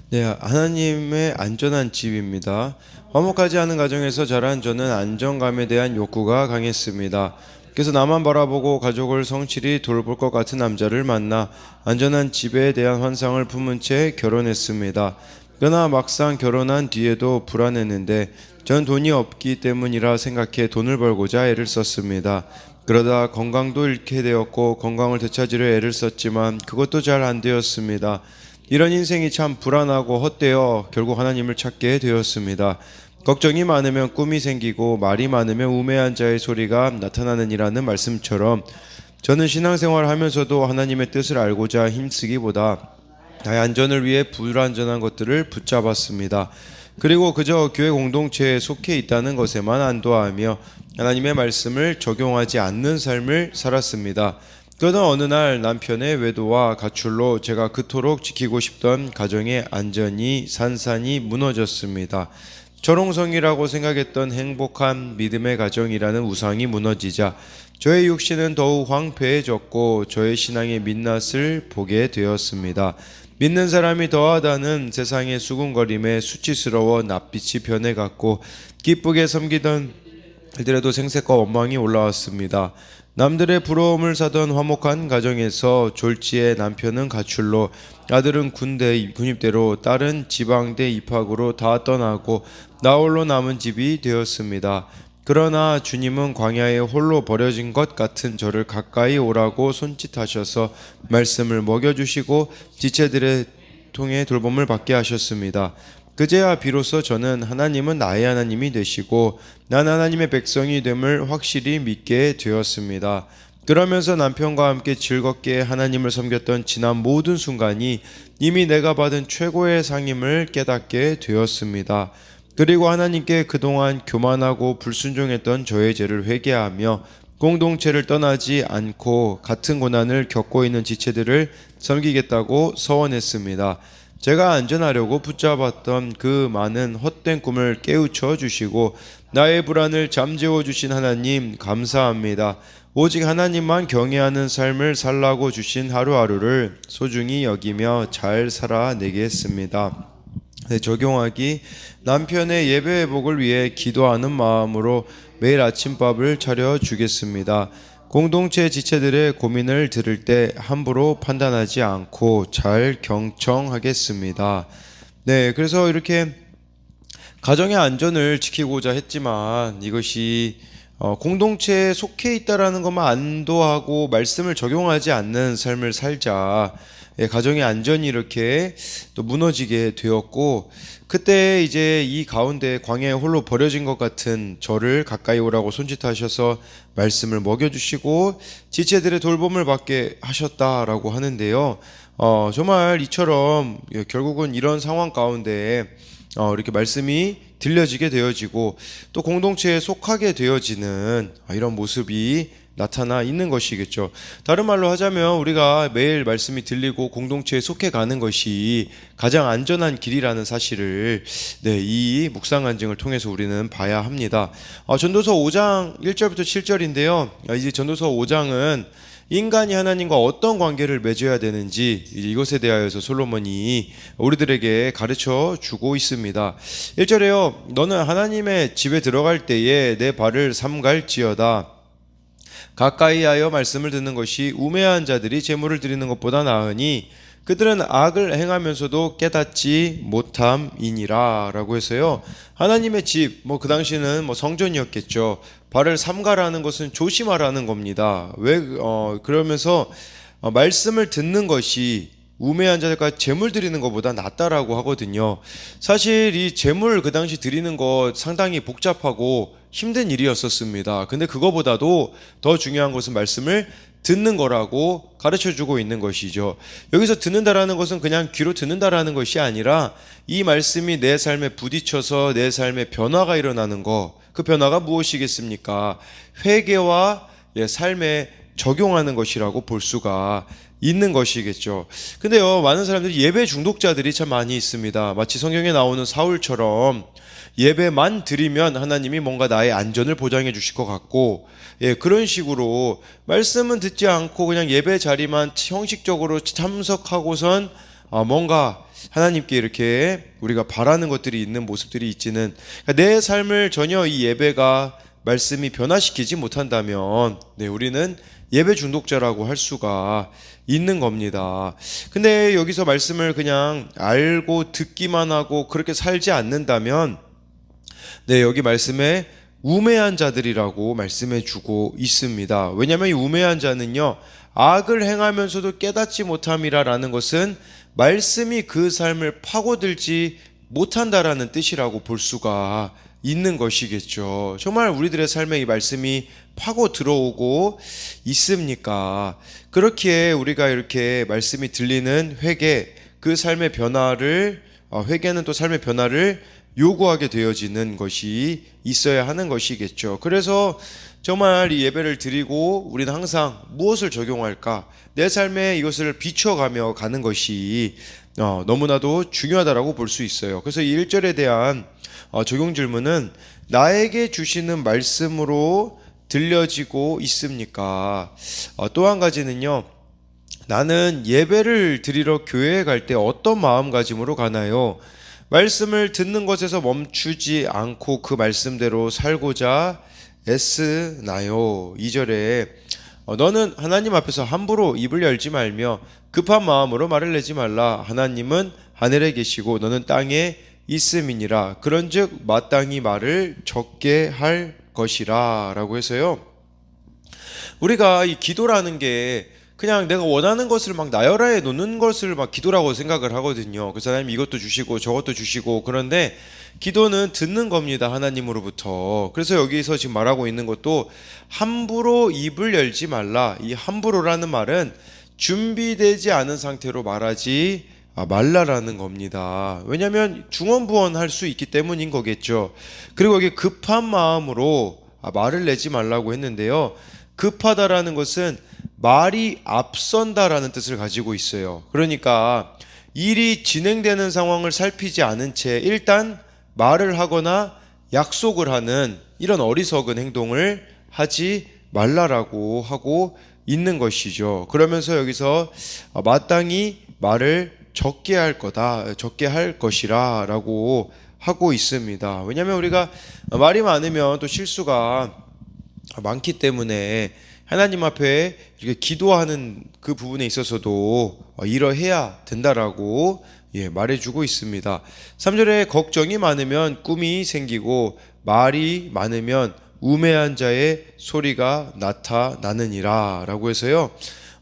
네, 하나님의 안전한 집입니다. 화목하지 않은 가정에서 자란 저는 안정감에 대한 욕구가 강했습니다. 그래서 나만 바라보고 가족을 성실히 돌볼 것 같은 남자를 만나 안전한 집에 대한 환상을 품은 채 결혼했습니다. 그러나 막상 결혼한 뒤에도 불안했는데 전 돈이 없기 때문이라 생각해 돈을 벌고자 애를 썼습니다. 그러다 건강도 잃게 되었고 건강을 되찾으려 애를 썼지만 그것도 잘 안 되었습니다. 이런 인생이 참 불안하고 헛되어 결국 하나님을 찾게 되었습니다. 걱정이 많으면 꿈이 생기고 말이 많으면 우매한 자의 소리가 나타나느니라는 말씀처럼 저는 신앙생활을 하면서도 하나님의 뜻을 알고자 힘쓰기보다 나의 안전을 위해 불안전한 것들을 붙잡았습니다. 그리고 그저 교회 공동체에 속해 있다는 것에만 안도하며 하나님의 말씀을 적용하지 않는 삶을 살았습니다. 그러던 어느 날 남편의 외도와 가출로 제가 그토록 지키고 싶던 가정의 안전이 산산이 무너졌습니다. 철옹성이라고 생각했던 행복한 믿음의 가정이라는 우상이 무너지자 저의 육신은 더욱 황폐해졌고 저의 신앙의 민낯을 보게 되었습니다. 믿는 사람이 더하다는 세상의 수군거림에 수치스러워 낯빛이 변해갔고 기쁘게 섬기던 일들에도 생색과 원망이 올라왔습니다. 남들의 부러움을 사던 화목한 가정에서 졸지에 남편은 가출로, 아들은 군대 군입대로, 딸은 지방대 입학으로 다 떠나고 나 홀로 남은 집이 되었습니다. 그러나 주님은 광야에 홀로 버려진 것 같은 저를 가까이 오라고 손짓하셔서 말씀을 먹여주시고 지체들의 통해 돌봄을 받게 하셨습니다. 그제야 비로소 저는 하나님은 나의 하나님이 되시고 난 하나님의 백성이 됨을 확실히 믿게 되었습니다. 그러면서 남편과 함께 즐겁게 하나님을 섬겼던 지난 모든 순간이 이미 내가 받은 최고의 상임을 깨닫게 되었습니다. 그리고 하나님께 그동안 교만하고 불순종했던 저의 죄를 회개하며 공동체를 떠나지 않고 같은 고난을 겪고 있는 지체들을 섬기겠다고 서원했습니다. 제가 안전하려고 붙잡았던 그 많은 헛된 꿈을 깨우쳐 주시고 나의 불안을 잠재워 주신 하나님 감사합니다. 오직 하나님만 경외하는 삶을 살라고 주신 하루하루를 소중히 여기며 잘 살아내겠습니다. 네, 적용하기. 남편의 예배 회복을 위해 기도하는 마음으로 매일 아침밥을 차려 주겠습니다. 공동체 지체들의 고민을 들을 때 함부로 판단하지 않고 잘 경청하겠습니다. 네, 그래서 이렇게 가정의 안전을 지키고자 했지만 이것이 공동체에 속해 있다라는 것만 안도하고 말씀을 적용하지 않는 삶을 살자. 예, 가정의 안전이 이렇게 또 무너지게 되었고, 그때 이제 이 가운데 광야에 홀로 버려진 것 같은 저를 가까이 오라고 손짓하셔서 말씀을 먹여주시고 지체들의 돌봄을 받게 하셨다라고 하는데요. 정말 이처럼 결국은 이런 상황 가운데 이렇게 말씀이 들려지게 되어지고 또 공동체에 속하게 되어지는 이런 모습이 나타나 있는 것이겠죠. 다른 말로 하자면 우리가 매일 말씀이 들리고 공동체에 속해 가는 것이 가장 안전한 길이라는 사실을 이 묵상 간증을 통해서 우리는 봐야 합니다. 전도서 5장 1절부터 7절인데요. 이제 전도서 5장은 인간이 하나님과 어떤 관계를 맺어야 되는지 이것에 대하여서 솔로몬이 우리들에게 가르쳐 주고 있습니다. 1절에요. 너는 하나님의 집에 들어갈 때에 내 발을 삼갈지어다. 가까이 하여 말씀을 듣는 것이 우매한 자들이 제물을 드리는 것보다 나으니 그들은 악을 행하면서도 깨닫지 못함이니라 라고 해서요. 하나님의 집, 그 당시는 성전이었겠죠. 발을 삼가라는 것은 조심하라는 겁니다. 그러면서 말씀을 듣는 것이 우매한 자들과 제물 드리는 것보다 낫다라고 하거든요. 사실 이 제물 그 당시 드리는 것 상당히 복잡하고 힘든 일이었었습니다. 근데 그거보다도 더 중요한 것은 말씀을 듣는 거라고 가르쳐주고 있는 것이죠. 여기서 듣는다라는 것은 그냥 귀로 듣는다라는 것이 아니라 이 말씀이 내 삶에 부딪혀서 내 삶에 변화가 일어나는 거, 그 변화가 무엇이겠습니까? 회개와 삶에 적용하는 것이라고 볼 수가 있는 것이겠죠. 근데요, 많은 사람들이 예배 중독자들이 참 많이 있습니다. 마치 성경에 나오는 사울처럼 예배만 드리면 하나님이 뭔가 나의 안전을 보장해 주실 것 같고, 그런 식으로 말씀은 듣지 않고 그냥 예배 자리만 형식적으로 참석하고선 뭔가 하나님께 이렇게 우리가 바라는 것들이 있는 모습들이 있지는, 그러니까 내 삶을 전혀 이 예배가 말씀이 변화시키지 못한다면 우리는 예배 중독자라고 할 수가 있는 겁니다. 근데 여기서 말씀을 그냥 알고 듣기만 하고 그렇게 살지 않는다면 여기 말씀에 우매한 자들이라고 말씀해 주고 있습니다. 왜냐하면 이 우매한 자는요, 악을 행하면서도 깨닫지 못함이라라는 것은 말씀이 그 삶을 파고들지 못한다라는 뜻이라고 볼 수가 있는 것이겠죠. 정말 우리들의 삶에 이 말씀이 파고 들어오고 있습니까? 그렇기에 우리가 이렇게 말씀이 들리는 회개, 그 삶의 변화를, 회개는 또 삶의 변화를 요구하게 되어지는 것이 있어야 하는 것이겠죠. 그래서 정말 이 예배를 드리고 우리는 항상 무엇을 적용할까? 내 삶에 이것을 비춰가며 가는 것이 너무나도 중요하다라고 볼 수 있어요. 그래서 이 1절에 대한 적용 질문은 나에게 주시는 말씀으로 들려지고 있습니까? 또 한 가지는요, 나는 예배를 드리러 교회에 갈 때 어떤 마음가짐으로 가나요? 말씀을 듣는 것에서 멈추지 않고 그 말씀대로 살고자 애쓰나요? 2절에 너는 하나님 앞에서 함부로 입을 열지 말며 급한 마음으로 말을 내지 말라. 하나님은 하늘에 계시고 너는 땅에 있음이니라. 그런즉 마땅히 말을 적게 할 것이라 라고 해서요, 우리가 이 기도라는 게 그냥 내가 원하는 것을 막 나열해 놓는 것을 막 기도라고 생각을 하거든요. 그래서 하나님 이것도 주시고 저것도 주시고, 그런데 기도는 듣는 겁니다, 하나님으로부터. 그래서 여기서 지금 말하고 있는 것도 함부로 입을 열지 말라. 이 함부로라는 말은 준비되지 않은 상태로 말하지 말라라는 겁니다. 왜냐하면 중언부언할 수 있기 때문인 거겠죠. 그리고 여기 급한 마음으로 말을 내지 말라고 했는데요, 급하다라는 것은 말이 앞선다라는 뜻을 가지고 있어요. 그러니까 일이 진행되는 상황을 살피지 않은 채 일단 말을 하거나 약속을 하는 이런 어리석은 행동을 하지 말라라고 하고 있는 것이죠. 그러면서 여기서 마땅히 말을 적게 할 거다, 적게 할 것이라 라고 하고 있습니다. 왜냐하면 우리가 말이 많으면 또 실수가 많기 때문에 하나님 앞에 이렇게 기도하는 그 부분에 있어서도 이러해야 된다라고 말해주고 있습니다. 3절에 걱정이 많으면 꿈이 생기고 말이 많으면 우매한 자의 소리가 나타나느니라 라고 해서요,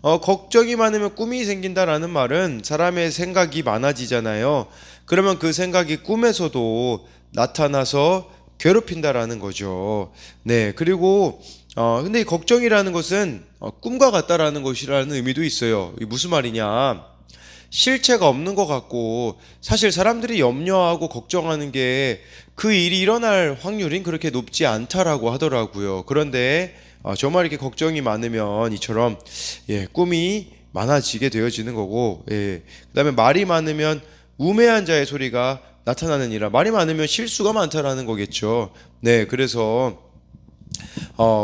걱정이 많으면 꿈이 생긴다라는 말은 사람의 생각이 많아지잖아요. 그러면 그 생각이 꿈에서도 나타나서 괴롭힌다라는 거죠. 그리고 근데 이 걱정이라는 것은 꿈과 같다라는 것이라는 의미도 있어요. 이게 무슨 말이냐? 실체가 없는 것 같고, 사실 사람들이 염려하고 걱정하는 게 그 일이 일어날 확률이 그렇게 높지 않다라고 하더라고요. 그런데 정말 이렇게 걱정이 많으면 이처럼 꿈이 많아지게 되어지는 거고, 그다음에 말이 많으면 우매한 자의 소리가 나타나느니라. 말이 많으면 실수가 많다라는 거겠죠. 그래서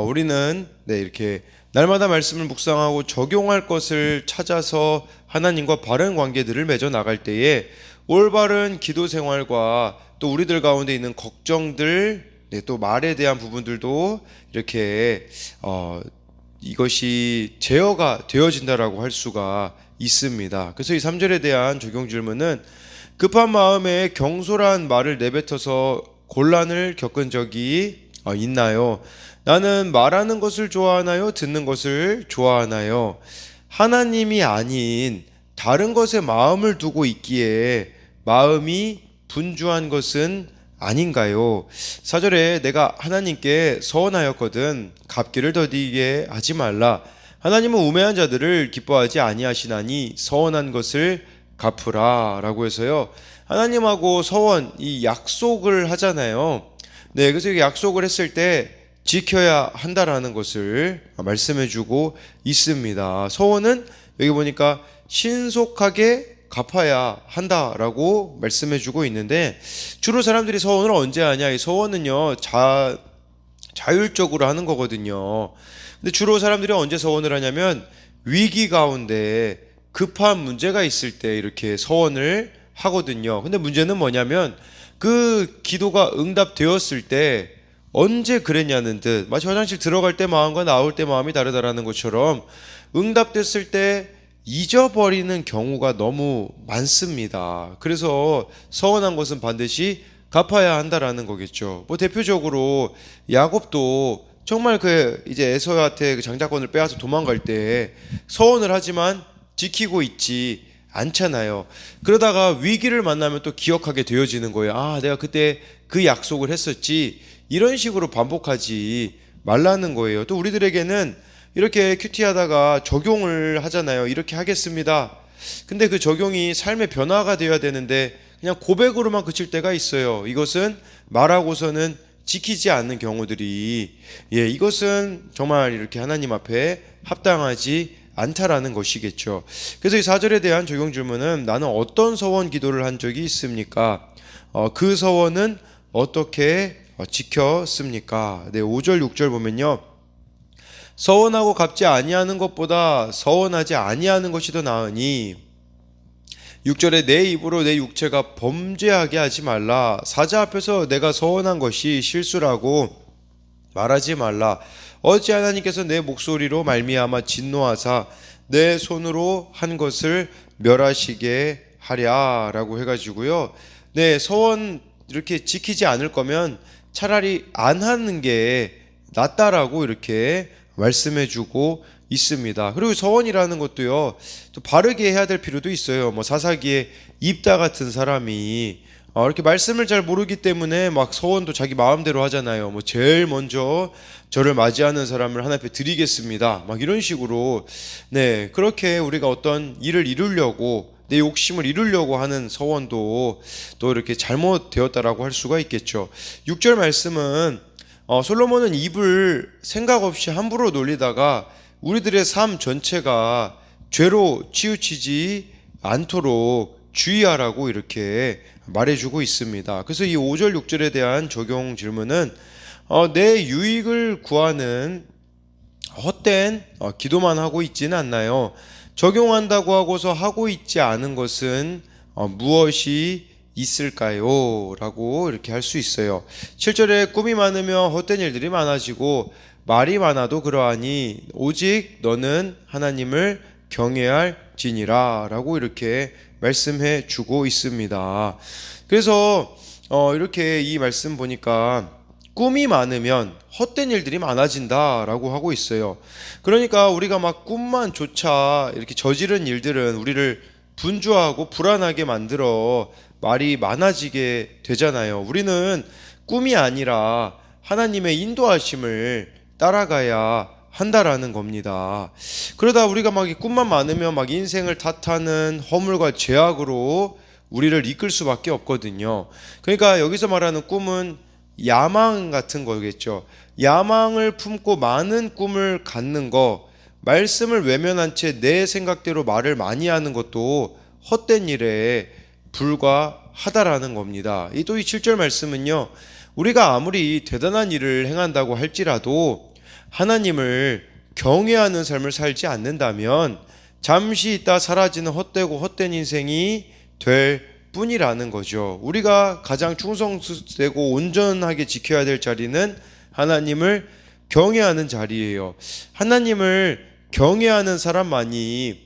우리는 이렇게 날마다 말씀을 묵상하고 적용할 것을 찾아서 하나님과 바른 관계들을 맺어 나갈 때에 올바른 기도 생활과 또 우리들 가운데 있는 걱정들, 또 말에 대한 부분들도 이렇게 이것이 제어가 되어진다라고 할 수가 있습니다. 그래서 이 3절에 대한 적용 질문은 급한 마음에 경솔한 말을 내뱉어서 곤란을 겪은 적이 있나요? 나는 말하는 것을 좋아하나요? 듣는 것을 좋아하나요? 하나님이 아닌 다른 것에 마음을 두고 있기에 마음이 분주한 것은 아닌가요? 4절에 내가 하나님께 서원하였거든 갚기를 더디게 하지 말라. 하나님은 우매한 자들을 기뻐하지 아니하시나니 서원한 것을 갚으라 라고 해서요, 하나님하고 서원, 이 약속을 하잖아요. 그래서 약속을 했을 때 지켜야 한다라는 것을 말씀해주고 있습니다. 서원은 여기 보니까 신속하게 갚아야 한다라고 말씀해주고 있는데, 주로 사람들이 서원을 언제 하냐? 이 서원은요 자율적으로 하는 거거든요. 근데 주로 사람들이 언제 서원을 하냐면 위기 가운데 급한 문제가 있을 때 이렇게 서원을 하거든요. 근데 문제는 뭐냐면 그 기도가 응답되었을 때 언제 그랬냐는 듯, 마치 화장실 들어갈 때 마음과 나올 때 마음이 다르다라는 것처럼 응답됐을 때 잊어버리는 경우가 너무 많습니다. 그래서 서원한 것은 반드시 갚아야 한다라는 거겠죠. 뭐 대표적으로 야곱도 정말 그 이제 에서한테 그 장자권을 빼앗아 도망갈 때 서원을 하지만 지키고 있지 않잖아요. 그러다가 위기를 만나면 또 기억하게 되어지는 거예요. 아, 내가 그때 그 약속을 했었지. 이런 식으로 반복하지 말라는 거예요. 또 우리들에게는 이렇게 큐티하다가 적용을 하잖아요. 이렇게 하겠습니다. 근데 그 적용이 삶의 변화가 되어야 되는데 그냥 고백으로만 그칠 때가 있어요. 이것은 말하고서는 지키지 않는 경우들이, 이것은 정말 이렇게 하나님 앞에 합당하지 않다라는 것이겠죠. 그래서 이 4절에 대한 적용 질문은 나는 어떤 서원 기도를 한 적이 있습니까? 그 서원은 어떻게 지켰습니까? 5절 6절 보면요. 서원하고 갚지 아니하는 것보다 서원하지 아니하는 것이 더 나으니 6절에 내 입으로 내 육체가 범죄하게 하지 말라. 사자 앞에서 내가 서원한 것이 실수라고 말하지 말라. 어찌 하나님께서 내 목소리로 말미암아 진노하사 내 손으로 한 것을 멸하시게 하랴라고 해가지고요. 서원 이렇게 지키지 않을 거면 차라리 안 하는 게 낫다라고 이렇게 말씀해주고 있습니다. 그리고 서원이라는 것도요, 또 바르게 해야 될 필요도 있어요. 뭐 사사기의 입다 같은 사람이 이렇게 말씀을 잘 모르기 때문에 막 서원도 자기 마음대로 하잖아요. 뭐 제일 먼저 저를 맞이하는 사람을 하나님 앞에 드리겠습니다. 막 이런 식으로 그렇게 우리가 어떤 일을 이루려고 내 욕심을 이루려고 하는 서원도 또 이렇게 잘못되었다라고 할 수가 있겠죠. 6절 말씀은 솔로몬은 입을 생각 없이 함부로 놀리다가 우리들의 삶 전체가 죄로 치우치지 않도록 주의하라고 이렇게 말해주고 있습니다. 그래서 이 5절 6절에 대한 적용 질문은 내 유익을 구하는 헛된 기도만 하고 있지는 않나요? 적용한다고 하고서 하고 있지 않은 것은 무엇이 있을까요? 라고 이렇게 할 수 있어요. 7절에 꿈이 많으며 헛된 일들이 많아지고 말이 많아도 그러하니 오직 너는 하나님을 경외할 지니라 라고 이렇게 말씀해 주고 있습니다. 그래서 이렇게 이 말씀 보니까 꿈이 많으면 헛된 일들이 많아진다 라고 하고 있어요. 그러니까 우리가 막 꿈만 조차 이렇게 저지른 일들은 우리를 분주하고 불안하게 만들어 말이 많아지게 되잖아요. 우리는 꿈이 아니라 하나님의 인도하심을 따라가야 한다라는 겁니다. 그러다 우리가 막 꿈만 많으면 막 인생을 탓하는 허물과 죄악으로 우리를 이끌 수밖에 없거든요. 그러니까 여기서 말하는 꿈은 야망 같은 거겠죠. 야망을 품고 많은 꿈을 갖는 거, 말씀을 외면한 채 내 생각대로 말을 많이 하는 것도 헛된 일에 불과하다라는 겁니다. 또 이 7절 말씀은요, 우리가 아무리 대단한 일을 행한다고 할지라도 하나님을 경외하는 삶을 살지 않는다면 잠시 있다 사라지는 헛되고 헛된 인생이 될 뿐이라는 거죠. 우리가 가장 충성되고 온전하게 지켜야 될 자리는 하나님을 경외하는 자리예요. 하나님을 경외하는 사람만이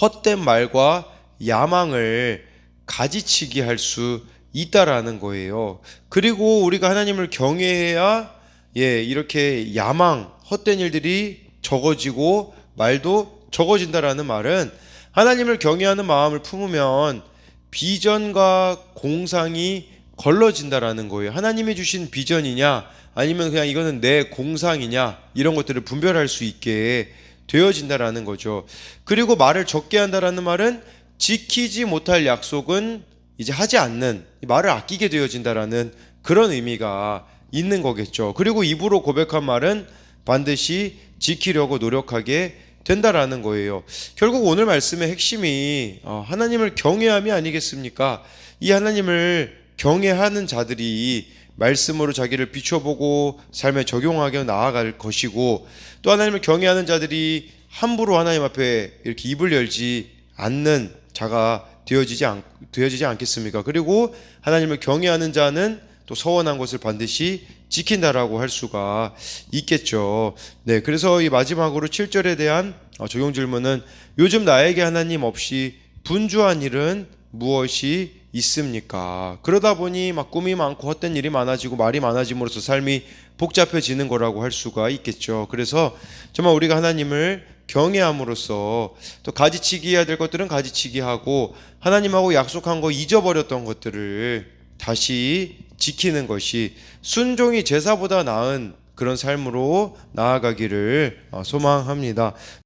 헛된 말과 야망을 가지치기 할 수 있다라는 거예요. 그리고 우리가 하나님을 경외해야 이렇게 야망, 헛된 일들이 적어지고 말도 적어진다라는 말은 하나님을 경외하는 마음을 품으면 비전과 공상이 걸러진다라는 거예요. 하나님이 주신 비전이냐 아니면 그냥 이거는 내 공상이냐 이런 것들을 분별할 수 있게 되어진다라는 거죠. 그리고 말을 적게 한다라는 말은 지키지 못할 약속은 이제 하지 않는, 말을 아끼게 되어진다라는 그런 의미가 있는 거겠죠. 그리고 입으로 고백한 말은 반드시 지키려고 노력하게 된다라는 거예요. 결국 오늘 말씀의 핵심이 하나님을 경외함이 아니겠습니까? 이 하나님을 경외하는 자들이 말씀으로 자기를 비춰보고 삶에 적용하게 나아갈 것이고, 또 하나님을 경외하는 자들이 함부로 하나님 앞에 이렇게 입을 열지 않는 자가 되어지지 않겠습니까? 그리고 하나님을 경외하는 자는 또 서원한 것을 반드시 지킨다라고 할 수가 있겠죠. 네, 그래서 이 마지막으로 7절에 대한 적용 질문은 요즘 나에게 하나님 없이 분주한 일은 무엇이 있습니까? 그러다 보니 막 꿈이 많고 헛된 일이 많아지고 말이 많아짐으로써 삶이 복잡해지는 거라고 할 수가 있겠죠. 그래서 정말 우리가 하나님을 경외함으로써 또 가지치기 해야 될 것들은 가지치기 하고 하나님하고 약속한 거 잊어버렸던 것들을 다시 지키는 것이 순종이 제사보다 나은 그런 삶으로 나아가기를 소망합니다.